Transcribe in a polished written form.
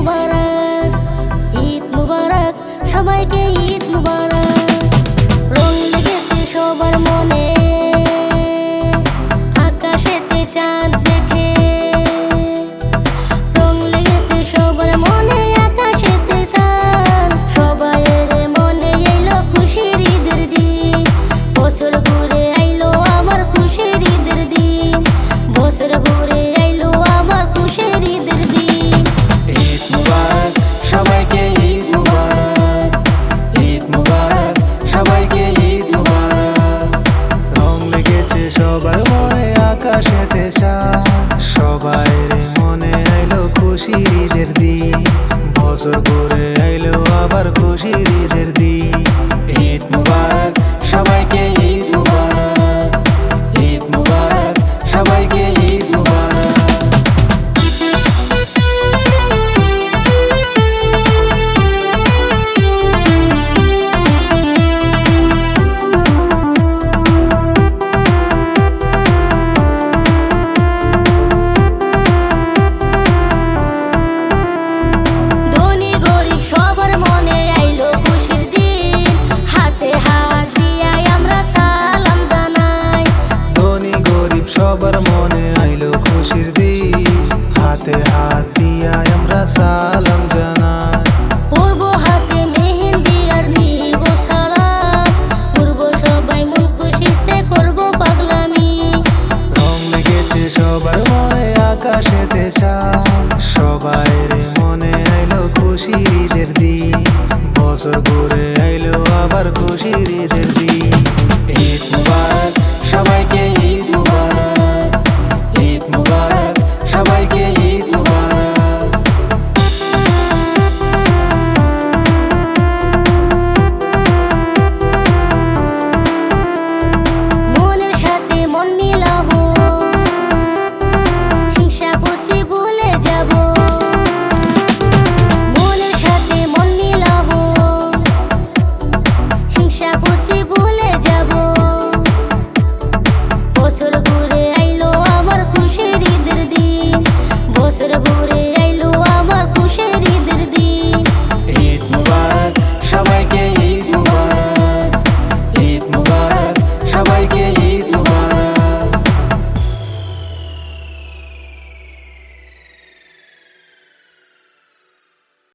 মুবারক, ঈদ মুবারক, সবাইকে ঈদ মুবারক। রং লেগেছে সবার মনে আকাশেতে চাঁদ দেখে, রং লেগেছে সবার মনে আকাশেতে চাঁদ। সবাইয়ের মনে এলো খুশির ঈদের দিন, বছর ঘুরে আইলো আমার খুশির ঈদের দিন, বছর ঘুরে আইলো আমার খুশির ঈদের দিন। ঈদ মুবারক, সবাইকে ঈদ মুবারক, ঈদ মুবারক, সবাইকে ঈদ মুবারক। রং লেগেছে সবার মনে আকাশেতে চাঁদ, সবাইয়ের মনে আইলো খুশির ঈদের দিন, বছর ঘুরে আইলো আবার খুশির ঈদের দিন। ঈদ মুবারক, সবাইকে ঈদ মুবারক, ঈদ মুবারক, সবাইকে ঈদ মুবারক। ধনী গরিব সবার মনে আইলো খুশির দিন, হাতে হাত দিয়াই আমরা সালাম জানাই। ধনী গরিব সবার মনে আইলো খুশির দিন, হাতে হাত দিয়া আমরা সালাম জানাই।